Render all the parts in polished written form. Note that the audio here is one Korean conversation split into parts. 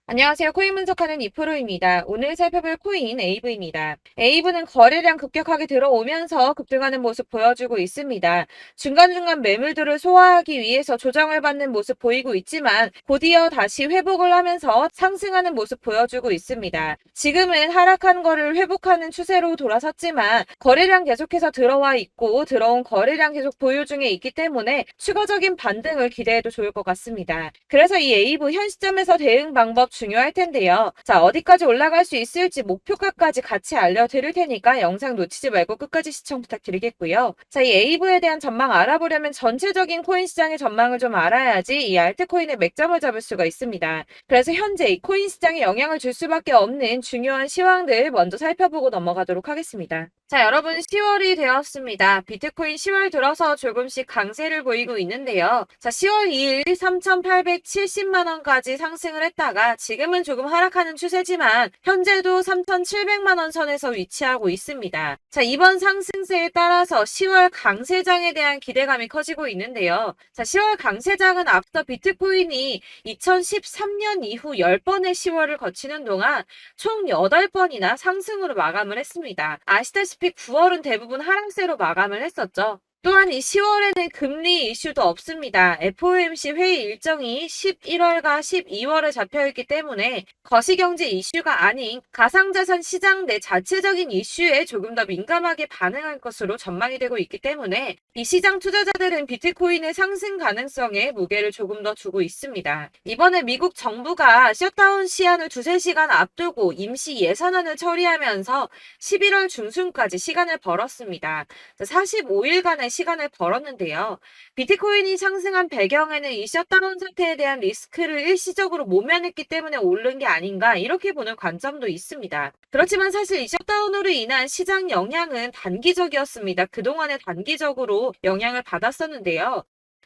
안녕하세요. 코인 분석하는 이프로입니다. 오늘 살펴볼 코인 에이브입니다. 에이브는 거래량 급격하게 들어오면서 급등하는 모습 보여주고 있습니다. 중간중간 매물들을 소화하기 위해서 조정을 받는 모습 보이고 있지만 곧이어 다시 회복을 하면서 상승하는 모습 보여주고 있습니다. 지금은 하락한 거를 회복하는 추세로 돌아섰지만 거래량 계속해서 들어와 있고 들어온 거래량 계속 보유 중에 있기 때문에 추가적인 반등을 기대해도 좋을 것 같습니다. 그래서 이 에이브 현 시점에서 대응 방법 중요할 텐데요. 자, 어디까지 올라갈 수 있을지 목표가까지 같이 알려드릴 테니까 영상 놓치지 말고 끝까지 시청 부탁드리겠고요. 자, 이 에이브에 대한 전망 알아보려면 전체적인 코인 시장의 전망을 좀 알아야지 이 알트코인의 맥점을 잡을 수가 있습니다. 그래서 현재 이 코인 시장에 영향을 줄 수밖에 없는 중요한 시황들 먼저 살펴보고 넘어가도록 하겠습니다. 자, 여러분 10월이 되었습니다. 비트코인 10월 들어서 조금씩 강세를 보이고 있는데요. 자, 10월 2일 3,870만 원까지 상승을 했다가 지금은 조금 하락하는 추세지만 현재도 3,700만 원 선에서 위치하고 있습니다. 자, 이번 상승세에 따라서 10월 강세장에 대한 기대감이 커지고 있는데요. 자, 10월 강세장은 앞서 비트코인이 2013년 이후 10번의 10월을 거치는 동안 총 8번이나 상승으로 마감을 했습니다. 아시다시피 9월은 대부분 하락세로 마감을 했었죠. 또한 이 10월에는 금리 이슈도 없습니다. FOMC 회의 일정이 11월과 12월에 잡혀있기 때문에 거시경제 이슈가 아닌 가상자산 시장 내 자체적인 이슈에 조금 더 민감하게 반응할 것으로 전망이 되고 있기 때문에 이 시장 투자자들은 비트코인의 상승 가능성에 무게를 조금 더 두고 있습니다. 이번에 미국 정부가 셧다운 시한을 2~3시간 앞두고 임시 예산안을 처리하면서 11월 중순까지 시간을 벌었습니다. 45일간의 시간을 벌었는데요. 비트코인이 상승한 배경에는 이 셧다운 상태에 대한 리스크를 일시적으로 모면했기 때문에 오른 게 아닌가 이렇게 보는 관점도 있습니다. 그렇지만 사실 이 셧다운으로 인한 시장 영향은 단기적이었습니다. 그동안에 단기적으로 영향을 받았었는데요.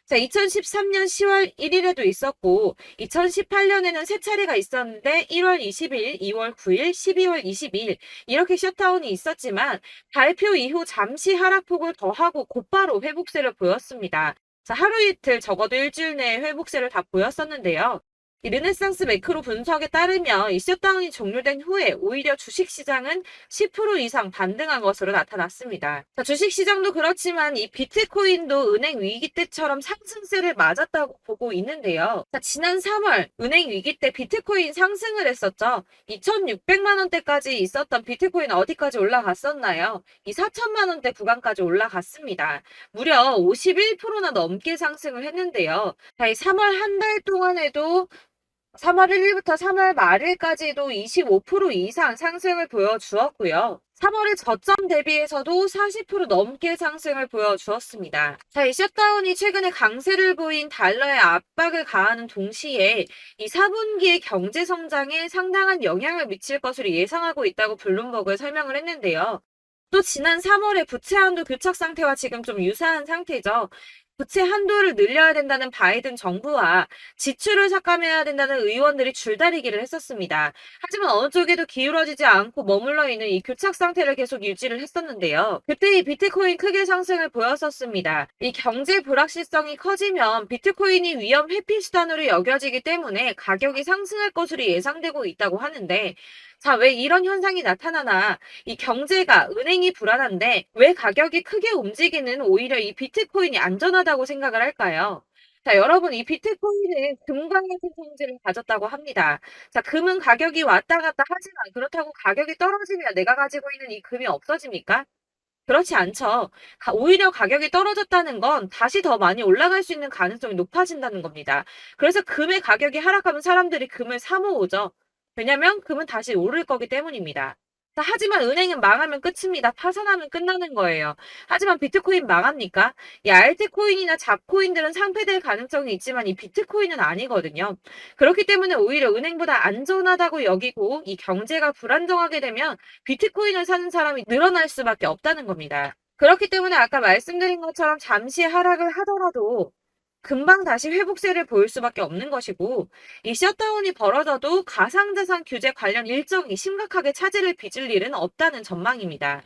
자, 2013년 10월 1일에도 있었고 2018년에는 세 차례가 있었는데 1월 20일, 2월 9일, 12월 22일 이렇게 셧다운이 있었지만 발표 이후 잠시 하락폭을 더하고 곧바로 회복세를 보였습니다. 자, 하루 이틀 적어도 일주일 내에 회복세를 다 보였었는데요. 이 르네상스 매크로 분석에 따르면 이 셧다운이 종료된 후에 오히려 주식시장은 10% 이상 반등한 것으로 나타났습니다. 자, 주식시장도 그렇지만 이 비트코인도 은행 위기 때처럼 상승세를 맞았다고 보고 있는데요. 자, 지난 3월 은행 위기 때 비트코인 상승을 했었죠. 2,600만 원대까지 있었던 비트코인 어디까지 올라갔었나요? 이 4천만 원대 구간까지 올라갔습니다. 무려 51%나 넘게 상승을 했는데요. 자, 이 3월 한 달 동안에도 3월 1일부터 3월 말일까지도 25% 이상 상승을 보여주었고요. 3월의 저점 대비해서도 40% 넘게 상승을 보여주었습니다. 자, 이 셧다운이 최근에 강세를 보인 달러에 압박을 가하는 동시에 이 4분기의 경제 성장에 상당한 영향을 미칠 것으로 예상하고 있다고 블룸버그에 설명을 했는데요. 또 지난 3월에 부채 한도 교착 상태와 지금 좀 유사한 상태죠. 부채 한도를 늘려야 된다는 바이든 정부와 지출을 삭감해야 된다는 의원들이 줄다리기를 했었습니다. 하지만 어느 쪽에도 기울어지지 않고 머물러 있는 이 교착 상태를 계속 유지를 했었는데요. 그때 이 비트코인 크게 상승을 보였었습니다. 이 경제 불확실성이 커지면 비트코인이 위험 회피 수단으로 여겨지기 때문에 가격이 상승할 것으로 예상되고 있다고 하는데 자, 왜 이런 현상이 나타나나 이 경제가 은행이 불안한데 왜 가격이 크게 움직이는 오히려 이 비트코인이 안전하다고 생각을 할까요? 자, 여러분, 이 비트코인은 금과 같은 성질을 가졌다고 합니다. 자, 금은 가격이 왔다 갔다 하지만 그렇다고 가격이 떨어지면 내가 가지고 있는 이 금이 없어집니까? 그렇지 않죠. 오히려 가격이 떨어졌다는 건 다시 더 많이 올라갈 수 있는 가능성이 높아진다는 겁니다. 그래서 금의 가격이 하락하면 사람들이 금을 사 모으죠. 왜냐면 금은 다시 오를 거기 때문입니다. 자, 하지만 은행은 망하면 끝입니다. 파산하면 끝나는 거예요. 하지만 비트코인 망합니까? 이 알트코인이나 잡코인들은 상폐될 가능성이 있지만 이 비트코인은 아니거든요. 그렇기 때문에 오히려 은행보다 안전하다고 여기고 이 경제가 불안정하게 되면 비트코인을 사는 사람이 늘어날 수밖에 없다는 겁니다. 그렇기 때문에 아까 말씀드린 것처럼 잠시 하락을 하더라도 금방 다시 회복세를 보일 수밖에 없는 것이고 이 셧다운이 벌어져도 가상자산 규제 관련 일정이 심각하게 차질을 빚을 일은 없다는 전망입니다.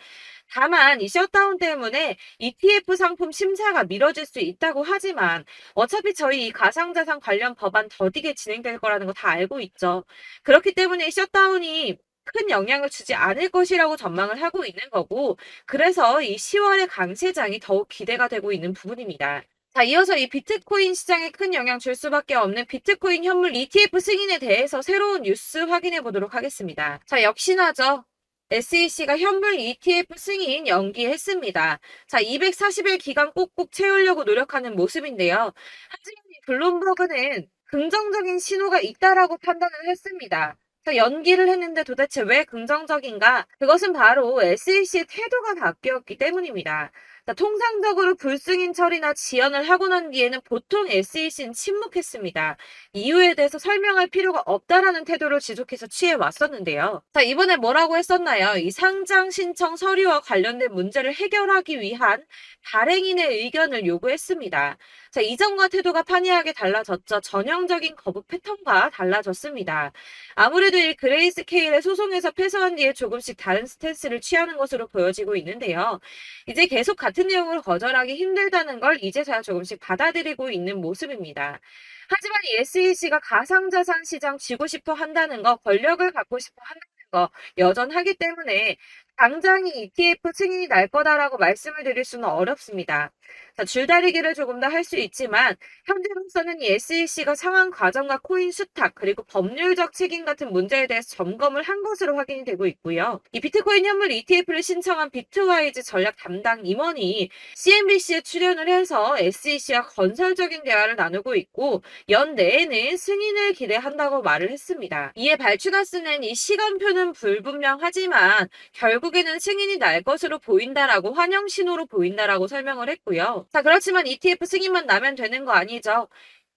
다만 이 셧다운 때문에 ETF 상품 심사가 미뤄질 수 있다고 하지만 어차피 저희 이 가상자산 관련 법안 더디게 진행될 거라는 거 다 알고 있죠. 그렇기 때문에 이 셧다운이 큰 영향을 주지 않을 것이라고 전망을 하고 있는 거고, 그래서 이 10월의 강세장이 더욱 기대가 되고 있는 부분입니다. 자, 이어서 이 비트코인 시장에 큰 영향 줄 수밖에 없는 비트코인 현물 ETF 승인에 대해서 새로운 뉴스 확인해 보도록 하겠습니다. 자, 역시나죠. SEC가 현물 ETF 승인 연기했습니다. 자, 240일 기간 꼭꼭 채우려고 노력하는 모습인데요. 하지만 이 블룸버그는 긍정적인 신호가 있다라고 판단을 했습니다. 자, 연기를 했는데 도대체 왜 긍정적인가? 그것은 바로 SEC의 태도가 바뀌었기 때문입니다. 자, 통상적으로 불승인 처리나 지연을 하고 난 뒤에는 보통 SEC는 침묵했습니다. 이유에 대해서 설명할 필요가 없다라는 태도를 지속해서 취해 왔었는데요. 자, 이번에 뭐라고 했었나요? 이 상장 신청 서류와 관련된 문제를 해결하기 위한 발행인의 의견을 요구했습니다. 자, 이전과 태도가 판이하게 달라졌죠. 전형적인 거부 패턴과 달라졌습니다. 아무래도 이 그레이스케일의 소송에서 패소한 뒤에 조금씩 다른 스탠스를 취하는 것으로 보여지고 있는데요. 이제 계속 같은 내용을 거절하기 힘들다는 걸 이제서야 조금씩 받아들이고 있는 모습입니다. 하지만 이 SEC가 가상자산 시장 쥐고 싶어 한다는 거, 권력을 갖고 싶어 한다는 거 여전하기 때문에 당장이 ETF 승인이 날 거다라고 말씀을 드릴 수는 어렵습니다. 자, 줄다리기를 조금 더 할 수 있지만 현재로서는 이 SEC가 상황 과정과 코인 수탁 그리고 법률적 책임 같은 문제에 대해서 점검을 한 것으로 확인이 되고 있고요. 이 비트코인 현물 ETF를 신청한 비트와이즈 전략 담당 임원이 CNBC에 출연을 해서 SEC와 건설적인 대화를 나누고 있고 연내에는 승인을 기대한다고 말을 했습니다. 이에 발추가스는 이 시간표는 불분명하지만 결국에는 승인이 날 것으로 보인다라고 환영 신호로 보인다라고 설명을 했고요. 자, 그렇지만 ETF 승인만 나면 되는 거 아니죠.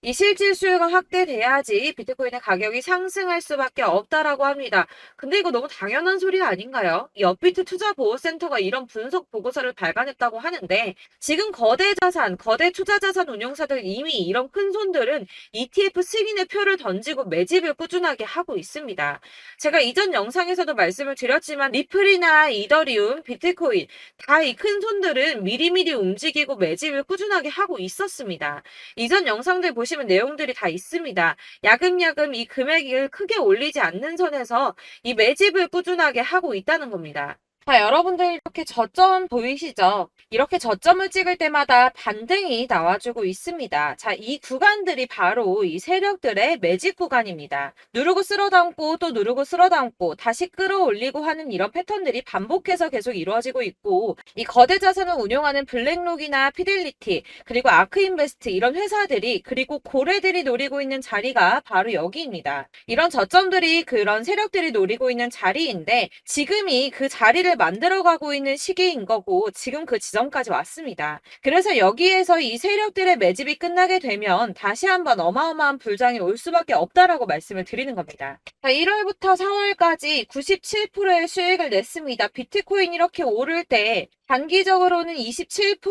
이 실질 수요가 확대돼야지 비트코인의 가격이 상승할 수밖에 없다라고 합니다. 근데 이거 너무 당연한 소리 아닌가요? 이 업비트 투자보호센터가 이런 분석 보고서를 발간했다고 하는데 지금 거대 자산, 거대 투자자산 운용사들 이미 이런 큰 손들은 ETF 승인의 표를 던지고 매집을 꾸준하게 하고 있습니다. 제가 이전 영상에서도 말씀을 드렸지만 리플이나 이더리움, 비트코인 다 이 큰 손들은 미리미리 움직이고 매집을 꾸준하게 하고 있었습니다. 이전 영상들 보시면 내용들이 다 있습니다. 야금야금 이 금액을 크게 올리지 않는 선에서 이 매집을 꾸준하게 하고 있다는 겁니다. 자, 여러분들 이렇게 저점 보이시죠? 이렇게 저점을 찍을 때마다 반등이 나와주고 있습니다. 자, 이 구간들이 바로 이 세력들의 매집 구간입니다. 누르고 쓸어담고 또 누르고 쓸어담고 다시 끌어올리고 하는 이런 패턴들이 반복해서 계속 이루어지고 있고 이 거대 자산을 운용하는 블랙록이나 피델리티 그리고 아크인베스트 이런 회사들이 그리고 고래들이 노리고 있는 자리가 바로 여기입니다. 이런 저점들이 그런 세력들이 노리고 있는 자리인데 지금이 그 자리를 만들어가고 있는 시기인 거고 지금 그 지점까지 왔습니다. 그래서 여기에서 이 세력들의 매집이 끝나게 되면 다시 한번 어마어마한 불장이 올 수밖에 없다라고 말씀을 드리는 겁니다. 자, 1월부터 4월까지 97%의 수익을 냈습니다. 비트코인 이렇게 오를 때 단기적으로는 27%,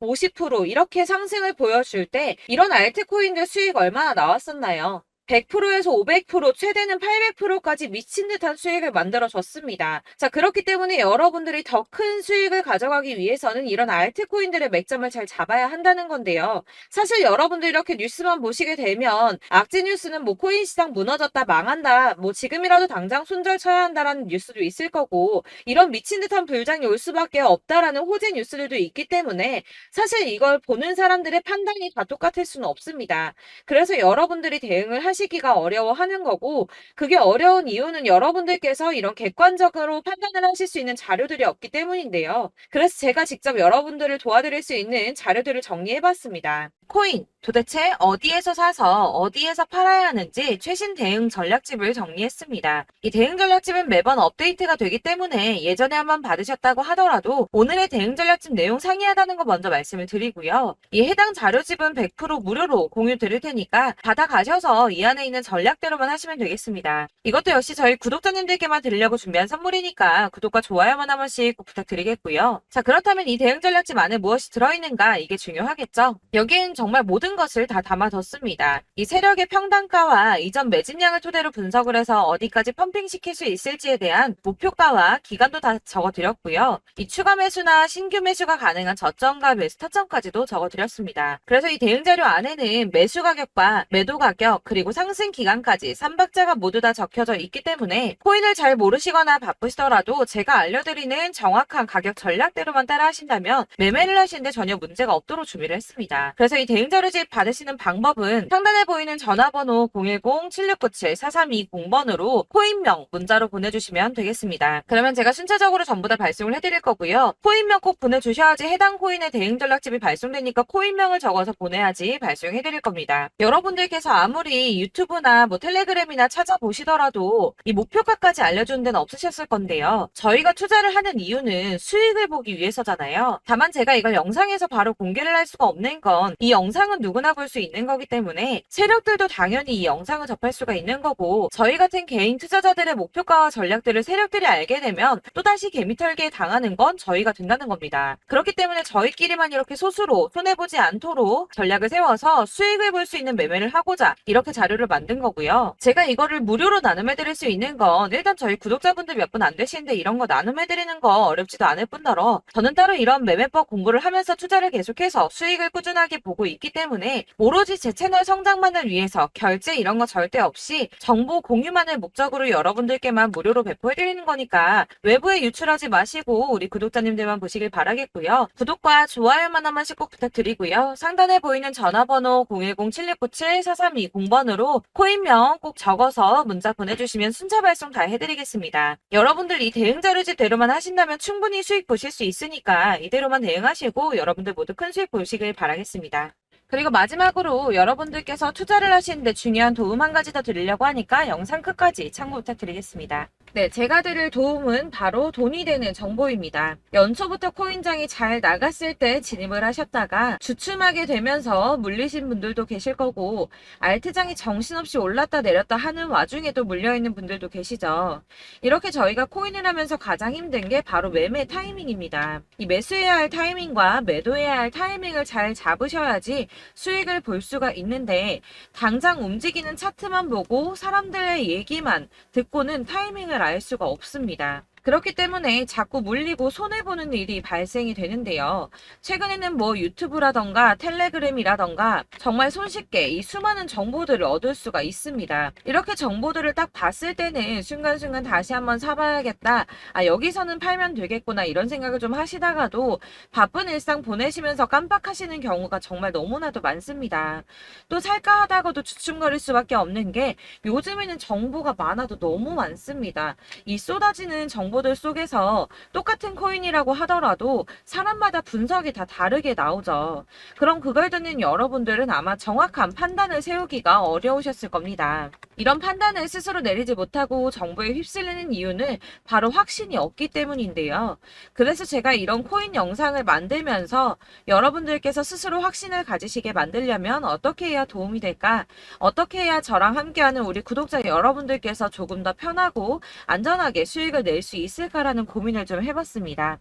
50% 이렇게 상승을 보여줄 때 이런 알트코인들 수익 얼마나 나왔었나요? 100%에서 500%, 최대는 800%까지 미친 듯한 수익을 만들어줬습니다. 자, 그렇기 때문에 여러분들이 더 큰 수익을 가져가기 위해서는 이런 알트코인들의 맥점을 잘 잡아야 한다는 건데요. 사실 여러분들 이렇게 뉴스만 보시게 되면 악재 뉴스는 뭐 코인 시장 무너졌다, 망한다, 뭐 지금이라도 당장 손절 쳐야 한다라는 뉴스도 있을 거고 이런 미친 듯한 불장이 올 수밖에 없다라는 호재 뉴스들도 있기 때문에 사실 이걸 보는 사람들의 판단이 다 똑같을 수는 없습니다. 그래서 여러분들이 대응을 하시기가 어려워하는 거고 그게 어려운 이유는 여러분들께서 이런 객관적으로 판단을 하실 수 있는 자료들이 없기 때문인데요. 그래서 제가 직접 여러분들을 도와드릴 수 있는 자료들을 정리해봤습니다. 코인 도대체 어디에서 사서 어디에서 팔아야 하는지 최신 대응 전략집을 정리했습니다. 이 대응 전략집은 매번 업데이트가 되기 때문에 예전에 한번 받으셨다고 하더라도 오늘의 대응 전략집 내용 상이하다는 거 먼저 말씀을 드리고요. 이 해당 자료집은 100% 무료로 공유 드릴 테니까 받아가셔서 이 안에 있는 전략대로만 하시면 되겠습니다. 이것도 역시 저희 구독자님들께만 드리려고 준비한 선물이니까 구독과 좋아요만 한 번씩 꼭 부탁드리겠고요. 자, 그렇다면 이 대응 전략집 안에 무엇이 들어있는가 이게 중요하겠죠? 여기엔 정말 모든 것을 다 담아뒀습니다. 이 세력의 평단가와 이전 매집량을 토대로 분석을 해서 어디까지 펌핑시킬 수 있을지에 대한 목표가와 기간도 다 적어드렸고요. 이 추가 매수나 신규 매수가 가능한 저점과 매수 타점까지도 적어드렸습니다. 그래서 이 대응 자료 안에는 매수 가격과 매도 가격 그리고 상승 기간까지 3박자가 모두 다 적혀져 있기 때문에 코인을 잘 모르시거나 바쁘시더라도 제가 알려드리는 정확한 가격 전략대로만 따라 하신다면 매매를 하시는데 전혀 문제가 없도록 준비를 했습니다. 그래서 이 대응 자료집 받으시는 방법은 상단에 보이는 전화번호 010-7697-4320번으로 코인명 문자로 보내주시면 되겠습니다. 그러면 제가 순차적으로 전부 다 발송을 해드릴 거고요. 코인명 꼭 보내주셔야지 해당 코인의 대응 전략집이 발송되니까 코인명을 적어서 보내야지 발송해드릴 겁니다. 여러분들께서 아무리 유튜브나 텔레그램이나 찾아보시더라도 이 목표가까지 알려주는 데는 없으셨을 건데요. 저희가 투자를 하는 이유는 수익을 보기 위해서잖아요. 다만 제가 이걸 영상에서 바로 공개를 할 수가 없는 건 이 영상은 누구나 볼 수 있는 거기 때문에 세력들도 당연히 이 영상을 접할 수가 있는 거고 저희 같은 개인 투자자들의 목표가와 전략들을 세력들이 알게 되면 또다시 개미털기에 당하는 건 저희가 된다는 겁니다. 그렇기 때문에 저희끼리만 이렇게 소수로 손해보지 않도록 전략을 세워서 수익을 볼 수 있는 매매를 하고자 이렇게 자료를 만든 거고요. 제가 이거를 무료로 나눔해드릴 수 있는 건 일단 저희 구독자분들 몇 분 안 되시는데 이런 거 나눔해드리는 거 어렵지도 않을 뿐더러 저는 따로 이런 매매법 공부를 하면서 투자를 계속해서 수익을 꾸준하게 보고 있기 때문에 오로지 제 채널 성장만을 위해서 결제 이런 거 절대 없이 정보 공유만을 목적으로 여러분들께만 무료로 배포해드리는 거니까 외부에 유출하지 마시고 우리 구독자님들만 보시길 바라겠고요. 구독과 좋아요만 한 번씩 꼭 부탁드리고요. 상단에 보이는 전화번호 010-7697-4320번으로 코인명 꼭 적어서 문자 보내주시면 순차 발송 다 해드리겠습니다. 여러분들 이 대응 자료집대로만 하신다면 충분히 수익 보실 수 있으니까 이대로만 대응하시고 여러분들 모두 큰 수익 보시길 바라겠습니다. 그리고 마지막으로 여러분들께서 투자를 하시는데 중요한 도움 한 가지 더 드리려고 하니까 영상 끝까지 참고 부탁드리겠습니다. 네, 제가 드릴 도움은 바로 돈이 되는 정보입니다. 연초부터 코인장이 잘 나갔을 때 진입을 하셨다가 주춤하게 되면서 물리신 분들도 계실 거고 알트장이 정신없이 올랐다 내렸다 하는 와중에도 물려있는 분들도 계시죠. 이렇게 저희가 코인을 하면서 가장 힘든 게 바로 매매 타이밍입니다. 이 매수해야 할 타이밍과 매도해야 할 타이밍을 잘 잡으셔야지 수익을 볼 수가 있는데 당장 움직이는 차트만 보고 사람들의 얘기만 듣고는 타이밍을 알 수가 없습니다. 그렇기 때문에 자꾸 물리고 손해보는 일이 발생이 되는데요. 최근에는 유튜브라던가 텔레그램이라던가 정말 손쉽게 이 수많은 정보들을 얻을 수가 있습니다. 이렇게 정보들을 딱 봤을 때는 순간순간 다시 한번 사봐야겠다. 여기서는 팔면 되겠구나 이런 생각을 좀 하시다가도 바쁜 일상 보내시면서 깜빡하시는 경우가 정말 너무나도 많습니다. 또 살까 하다가도 주춤거릴 수밖에 없는 게 요즘에는 정보가 많아도 너무 많습니다. 이 쏟아지는 정보들 속에서 똑같은 코인이라고 하더라도 사람마다 분석이 다 다르게 나오죠. 그럼 그걸 듣는 여러분들은 아마 정확한 판단을 세우기가 어려우셨을 겁니다. 이런 판단을 스스로 내리지 못하고 정보에 휩쓸리는 이유는 바로 확신이 없기 때문인데요. 그래서 제가 이런 코인 영상을 만들면서 여러분들께서 스스로 확신을 가지시게 만들려면 어떻게 해야 도움이 될까? 어떻게 해야 저랑 함께하는 우리 구독자 여러분들께서 조금 더 편하고 안전하게 수익을 낼 수 있을까라는 고민을 좀 해봤습니다.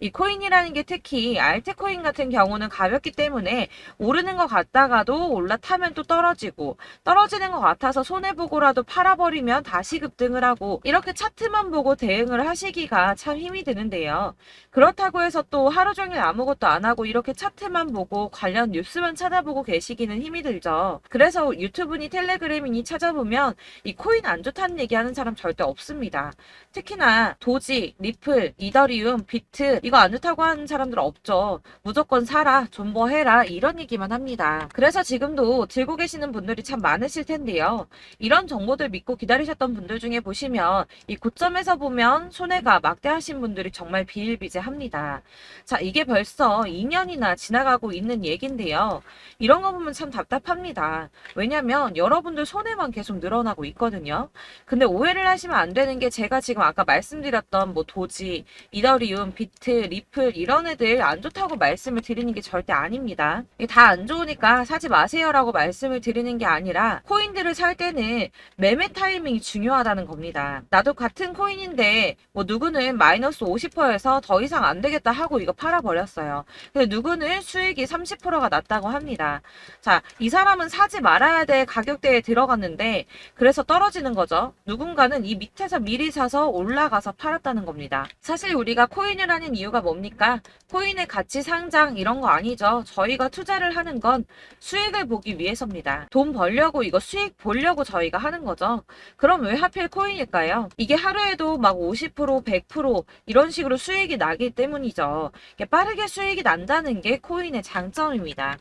이 코인이라는 게 특히 알트코인 같은 경우는 가볍기 때문에 오르는 것 같다가도 올라타면 또 떨어지고 떨어지는 것 같아서 손해보고라도 팔아버리면 다시 급등을 하고 이렇게 차트만 보고 대응을 하시기가 참 힘이 드는데요. 그렇다고 해서 또 하루 종일 아무것도 안 하고 이렇게 차트만 보고 관련 뉴스만 찾아보고 계시기는 힘이 들죠. 그래서 유튜브니 텔레그램이니 찾아보면 이 코인 안 좋다는 얘기하는 사람 절대 없습니다. 특히나 도지, 리플, 이더리움, 비트 이거 안 좋다고 하는 사람들 없죠. 무조건 사라, 존버해라 이런 얘기만 합니다. 그래서 지금도 들고 계시는 분들이 참 많으실 텐데요. 이런 정보들 믿고 기다리셨던 분들 중에 보시면 이 고점에서 보면 손해가 막대하신 분들이 정말 비일비재합니다. 자, 이게 벌써 2년이나 지나가고 있는 얘긴데요. 이런 거 보면 참 답답합니다. 왜냐면 여러분들 손해만 계속 늘어나고 있거든요. 근데 오해를 하시면 안 되는 게 제가 지금 아까 말씀드렸던 말씀드렸던 뭐 도지, 이더리움, 비트, 리플 이런 애들 안 좋다고 말씀을 드리는 게 절대 아닙니다. 이게 다 안 좋으니까 사지 마세요라고 말씀을 드리는 게 아니라 코인들을 살 때는 매매 타이밍이 중요하다는 겁니다. 나도 같은 코인인데 뭐 누구는 마이너스 50%에서 더 이상 안 되겠다 하고 이거 팔아버렸어요. 근데 누구는 수익이 30%가 났다고 합니다. 자, 이 사람은 사지 말아야 될 가격대에 들어갔는데 그래서 떨어지는 거죠. 누군가는 이 밑에서 미리 사서 올라가서 팔았다는 겁니다. 사실 우리가 코인을 하는 이유가 뭡니까? 코인의 가치 상장 이런 거 아니죠. 저희가 투자를 하는 건 수익을 보기 위해서입니다. 돈 벌려고 이거 수익 보려고 저희가 하는 거죠. 그럼 왜 하필 코인일까요? 이게 하루에도 막 50%, 100% 이런 식으로 수익이 나기 때문이죠. 빠르게 수익이 난다는 게 코인의 장점입니다.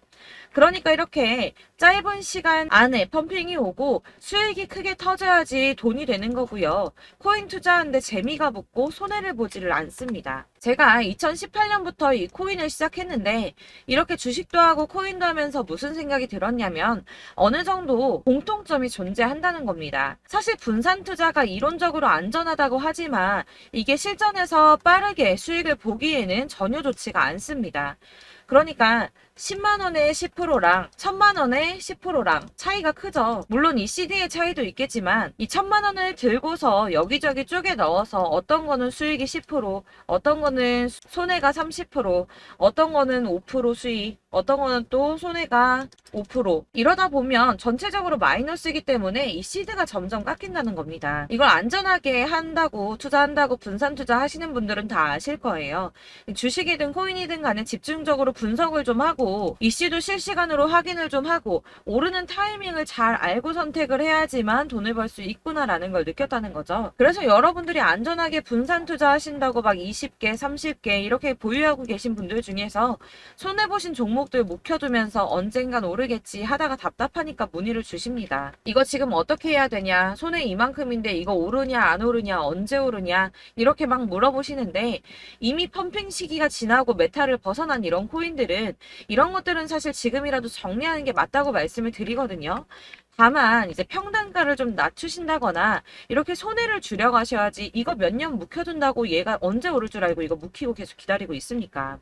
그러니까 이렇게 짧은 시간 안에 펌핑이 오고 수익이 크게 터져야지 돈이 되는 거고요. 코인 투자하는데 재미가 붙고 손해를 보지를 않습니다. 제가 2018년부터 이 코인을 시작했는데 이렇게 주식도 하고 코인도 하면서 무슨 생각이 들었냐면 어느 정도 공통점이 존재한다는 겁니다. 사실 분산 투자가 이론적으로 안전하다고 하지만 이게 실전에서 빠르게 수익을 보기에는 전혀 좋지가 않습니다. 그러니까 10만원에 10%랑 1000만원에 10%랑 차이가 크죠. 물론 이 CD의 차이도 있겠지만 이 1000만원을 들고서 여기저기 쪼개 넣어서 어떤 거는 수익이 10%, 어떤 거는 손해가 30%, 어떤 거는 5% 수익, 어떤 거는 또 손해가 5%. 이러다 보면 전체적으로 마이너스이기 때문에 이 시드가 점점 깎인다는 겁니다. 이걸 안전하게 한다고 투자한다고 분산 투자 하시는 분들은 다 아실 거예요. 주식이든 코인이든 간에 집중적으로 분석을 좀 하고 이슈도 실시간으로 확인을 좀 하고 오르는 타이밍을 잘 알고 선택을 해야지만 돈을 벌 수 있구나라는 걸 느꼈다는 거죠. 그래서 여러분들이 안전하게 분산 투자하신다고 막 20개, 30개 이렇게 보유하고 계신 분들 중에서 손해보신 종목들 묵혀두면서 언젠간 오르겠지 하다가 답답하니까 문의를 주십니다. 이거 지금 어떻게 해야 되냐? 손해 이만큼인데 이거 오르냐 안 오르냐 언제 오르냐 이렇게 막 물어보시는데 이미 펌핑 시기가 지나고 메타를 벗어난 이런 코인들은 이런 것들은 사실 지금이라도 정리하는 게 맞다고 말씀을 드리거든요. 다만 이제 평단가를 좀 낮추신다거나 이렇게 손해를 줄여가셔야지 이거 몇 년 묵혀둔다고 얘가 언제 오를 줄 알고 이거 묵히고 계속 기다리고 있습니까?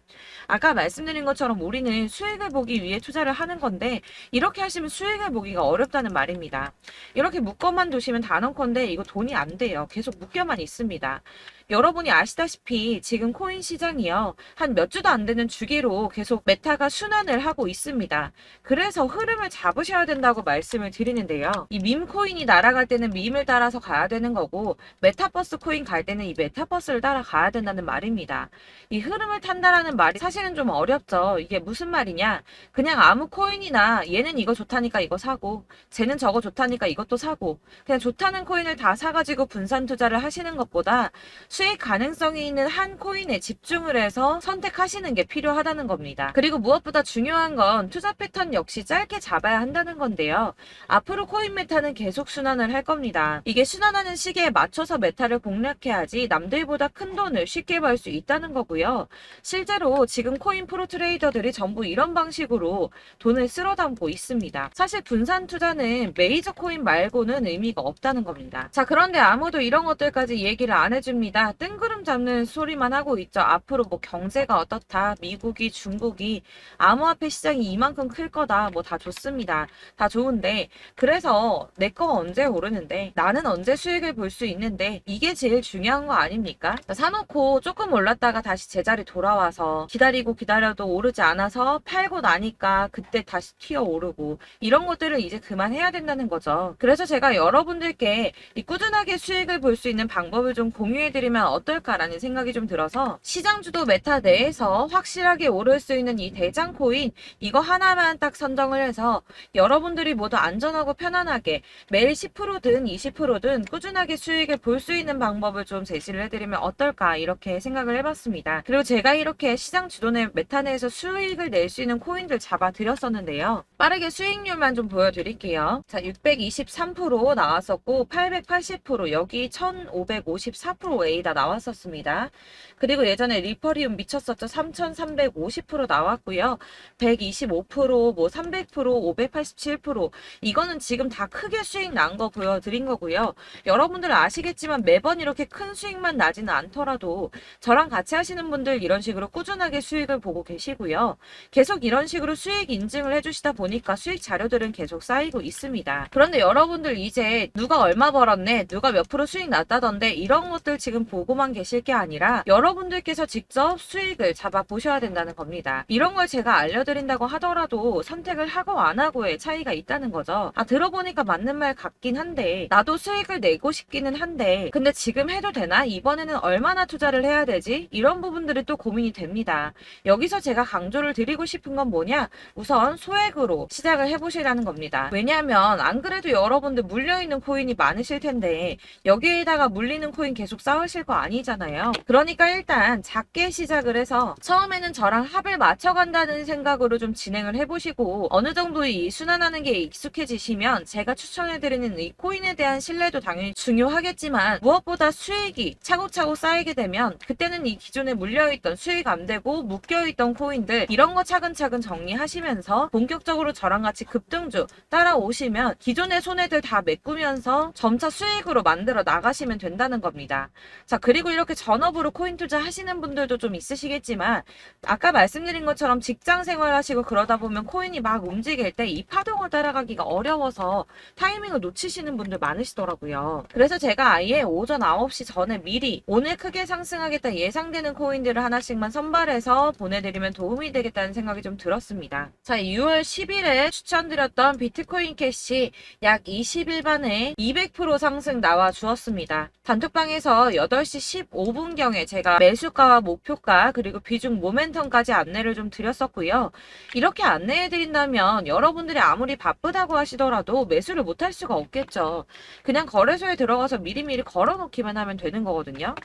아까 말씀드린 것처럼 우리는 수익을 보기 위해 투자를 하는 건데 이렇게 하시면 수익을 보기가 어렵다는 말입니다. 이렇게 묶어만 두시면 단언컨대 이거 돈이 안 돼요. 계속 묶여만 있습니다. 여러분이 아시다시피 지금 코인 시장이요. 한 몇 주도 안 되는 주기로 계속 메타가 순환을 하고 있습니다. 그래서 흐름을 잡으셔야 된다고 말씀을 드리는데요. 이 밈 코인이 날아갈 때는 밈을 따라서 가야 되는 거고 메타버스 코인 갈 때는 이 메타버스를 따라가야 된다는 말입니다. 이 흐름을 탄다라는 말이 사실은 좀 어렵죠. 이게 무슨 말이냐? 그냥 아무 코인이나 얘는 이거 좋다니까 이거 사고 쟤는 저거 좋다니까 이것도 사고 그냥 좋다는 코인을 다 사가지고 분산 투자를 하시는 것보다 수익 가능성이 있는 한 코인에 집중을 해서 선택하시는 게 필요하다는 겁니다. 그리고 무엇보다 중요한 건 투자 패턴 역시 짧게 잡아야 한다는 건데요. 앞으로 코인 메타는 계속 순환을 할 겁니다. 이게 순환하는 시기에 맞춰서 메타를 공략해야지 남들보다 큰 돈을 쉽게 벌 수 있다는 거고요. 실제로 지금 코인 프로 트레이더들이 전부 이런 방식으로 돈을 쓸어 담고 있습니다. 사실 분산 투자는 메이저 코인 말고는 의미가 없다는 겁니다. 자, 그런데 아무도 이런 것들까지 얘기를 안 해줍니다. 뜬구름 잡는 소리만 하고 있죠. 앞으로 뭐 경제가 어떻다, 미국이, 중국이, 암호화폐 시장이 이만큼 클 거다, 뭐 다 좋습니다. 다 좋은데 그래서 내 거 언제 오르는데 나는 언제 수익을 볼 수 있는데 이게 제일 중요한 거 아닙니까? 사놓고 조금 올랐다가 다시 제자리 돌아와서 기다리고 기다려도 오르지 않아서 팔고 나니까 그때 다시 튀어 오르고 이런 것들을 이제 그만해야 된다는 거죠. 그래서 제가 여러분들께 이 꾸준하게 수익을 볼 수 있는 방법을 좀 공유해드리면 어떨까라는 생각이 좀 들어서 시장주도 메타 내에서 확실하게 오를 수 있는 이 대장 코인 이거 하나만 딱 선정을 해서 여러분들이 모두 안전하고 편안하게 매일 10%든 20%든 꾸준하게 수익을 볼 수 있는 방법을 좀 제시를 해드리면 어떨까 이렇게 생각을 해봤습니다. 그리고 제가 이렇게 시장 주도내 메타 내에서 수익을 낼 수 있는 코인들 잡아드렸었는데요. 빠르게 수익률만 좀 보여드릴게요. 자, 623% 나왔었고 880% 여기 1554% A다 나왔었습니다. 그리고 예전에 리퍼리움 미쳤었죠. 3350% 나왔고요. 125%, 뭐 300%, 587% 이거는 지금 다 크게 수익 난 거 보여드린 거고요. 여러분들 아시겠지만 매번 이렇게 큰 수익만 나지는 않더라도 저랑 같이 하시는 분들 이런 식으로 꾸준하게 수익을 보고 계시고요. 계속 이런 식으로 수익 인증을 해주시다 보니까 수익 자료들은 계속 쌓이고 있습니다. 그런데 여러분들 이제 누가 얼마 벌었네, 누가 몇 프로 수익 났다던데 이런 것들 지금 보고만 계실 게 아니라 여러분들께서 직접 수익을 잡아 보셔야 된다는 겁니다. 이런 걸 제가 알려드린다고 하더라도 선택을 하고 안 하고의 차이가 있다는 거죠. 아, 들어보니까 맞는 말 같긴 한데 나도 수익을 내고 싶기는 한데 근데 지금 해도 되나? 이번에는 얼마나 투자를 해야 되지? 이런 부분들이 또 고민이 됩니다. 여기서 제가 강조를 드리고 싶은 건 뭐냐? 우선 소액으로 시작을 해보시라는 겁니다. 왜냐하면 안 그래도 여러분들 물려있는 코인이 많으실 텐데 여기에다가 물리는 코인 계속 쌓으실 거 아니잖아요. 그러니까 일단 작게 시작을 해서 처음에는 저랑 합을 맞춰간다는 생각으로 좀 진행을 해보시고 어느 정도 이 순환하는 게 익숙해지시면 제가 추천해드리는 이 코인에 대한 신뢰도 당연히 중요하겠지만 무엇보다 수익이 차곡차곡 쌓이게 되면 그때는 이 기존에 물려있던 수익 안 되고 묶여있던 코인들 이런 거 차근차근 정리하시면서 본격적으로 저랑 같이 급등주 따라오시면 기존의 손해들 다 메꾸면서 점차 수익으로 만들어 나가시면 된다는 겁니다. 자, 그리고 이렇게 전업으로 코인 투자 하시는 분들도 좀 있으시겠지만 아까 말씀드린 것처럼 직장 생활 하시고 그러다 보면 코인이 막 움직일 때 이 파동을 따라가기가 어려워서 타이밍을 놓치시는 분들 많으시더라고요. 그래서 제가 아예 오전 9시 전에 미리 오늘 크게 상승하겠다 예상되는 코인들을 하나씩만 선발해서 보내드리면 도움이 되겠다는 생각이 좀 들었습니다. 자, 6월 10일에 추천드렸던 비트코인 캐시 약 20일 만에 200% 상승 나와 주었습니다. 단톡방에서 8시 15분경에 제가 매수가와 목표가 그리고 비중 모멘텀까지 안내를 좀 드렸었고요. 이렇게 안내해드린다면 여러분들이 아무리 바쁘다고 하시더라도 매수를 못할 수가 없겠죠. 그냥 거래소에 들어가서 미리미리 걸어놓기만 하면 되는 거거든요.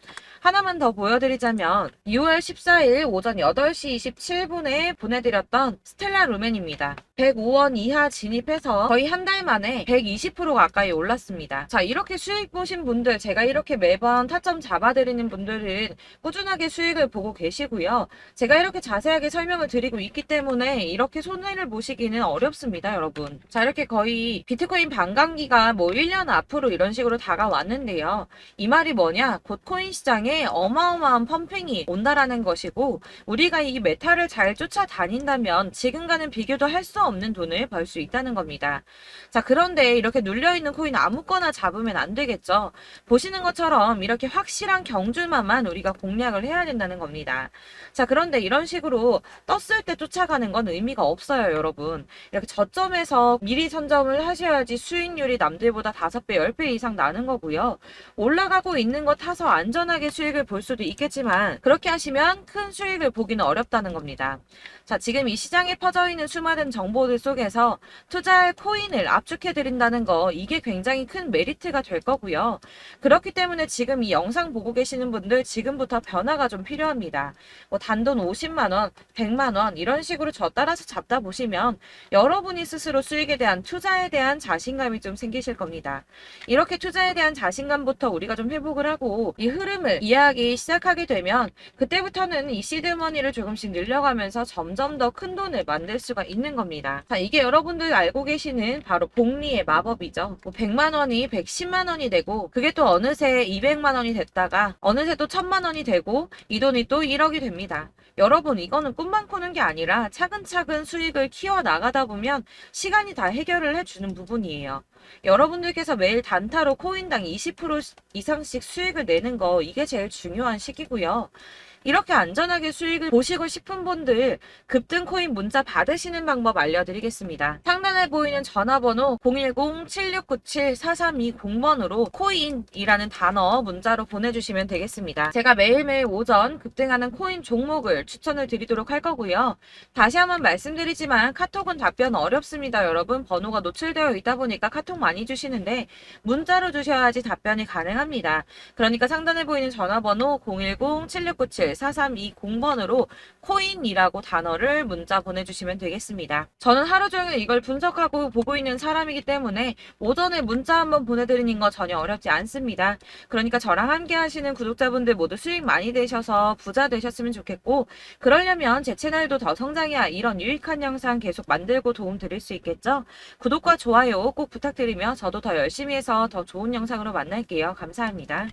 하나만 더 보여드리자면 6월 14일 오전 8시 27분에 보내드렸던 스텔라 루멘입니다. 105원 이하 진입해서 거의 한 달 만에 120% 가까이 올랐습니다. 자, 이렇게 수익 보신 분들, 제가 이렇게 매번 타점 잡아드리는 분들은 꾸준하게 수익을 보고 계시고요. 제가 이렇게 자세하게 설명을 드리고 있기 때문에 이렇게 손해를 보시기는 어렵습니다, 여러분. 자, 이렇게 거의 비트코인 반감기가 뭐 1년 앞으로 이런 식으로 다가왔는데요. 이 말이 뭐냐? 곧 코인 시장에 어마어마한 펌핑이 온다라는 것이고 우리가 이 메타를 잘 쫓아다닌다면 지금과는 비교도 할 수 없는 돈을 벌 수 있다는 겁니다. 자, 그런데 이렇게 눌려있는 코인 아무거나 잡으면 안 되겠죠. 보시는 것처럼 이렇게 확실한 경주만만 우리가 공략을 해야 된다는 겁니다. 자, 그런데 이런 식으로 떴을 때 쫓아가는 건 의미가 없어요, 여러분. 이렇게 저점에서 미리 선점을 하셔야지 수익률이 남들보다 5배, 10배 이상 나는 거고요. 올라가고 있는 거 타서 안전하게 수익을 볼 수도 있겠지만 그렇게 하시면 큰 수익을 보기는 어렵다는 겁니다. 자, 지금 이 시장에 퍼져 있는 수많은 정보들 속에서 투자할 코인을 압축해드린다는 거 이게 굉장히 큰 메리트가 될 거고요. 그렇기 때문에 지금 이 영상 보고 계시는 분들 지금부터 변화가 좀 필요합니다. 뭐 단돈 50만원, 100만원 이런 식으로 저 따라서 잡다 보시면 여러분이 스스로 수익에 대한 투자에 대한 자신감이 좀 생기실 겁니다. 이렇게 투자에 대한 자신감부터 우리가 좀 회복을 하고 이 흐름을 이해하기 시작하게 되면 그때부터는 이 시드머니를 조금씩 늘려가면서 점점 더 큰 돈을 만들 수가 있는 겁니다. 자, 이게 여러분들 알고 계시는 바로 복리의 마법이죠. 뭐 100만원이 110만원이 되고 그게 또 어느새 200만원이 됐다가 어느새 또 1000만원이 되고 이 돈이 또 1억이 됩니다. 여러분, 이거는 꿈만 꾸는 게 아니라 차근차근 수익을 키워 나가다 보면 시간이 다 해결을 해주는 부분이에요. 여러분들께서 매일 단타로 코인당 20% 이상씩 수익을 내는 거 이게 제일 중요한 시기고요. 이렇게 안전하게 수익을 보시고 싶은 분들 급등 코인 문자 받으시는 방법 알려드리겠습니다. 상단에 보이는 전화번호 010-7697-4320번으로 코인이라는 단어 문자로 보내주시면 되겠습니다. 제가 매일매일 오전 급등하는 코인 종목을 추천을 드리도록 할 거고요. 다시 한번 말씀드리지만 카톡은 답변 어렵습니다. 여러분, 번호가 노출되어 있다 보니까 카톡 많이 주시는데 문자로 주셔야지 답변이 가능합니다. 그러니까 상단에 보이는 전화번호 010-7697 4320번으로 코인이라고 단어를 문자 보내주시면 되겠습니다. 저는 하루 종일 이걸 분석하고 보고 있는 사람이기 때문에 오전에 문자 한번 보내드리는 거 전혀 어렵지 않습니다. 그러니까 저랑 함께 하시는 구독자분들 모두 수익 많이 되셔서 부자 되셨으면 좋겠고, 그러려면 제 채널도 더 성장해야 이런 유익한 영상 계속 만들고 도움 드릴 수 있겠죠? 구독과 좋아요 꼭 부탁드리며 저도 더 열심히 해서 더 좋은 영상으로 만날게요. 감사합니다.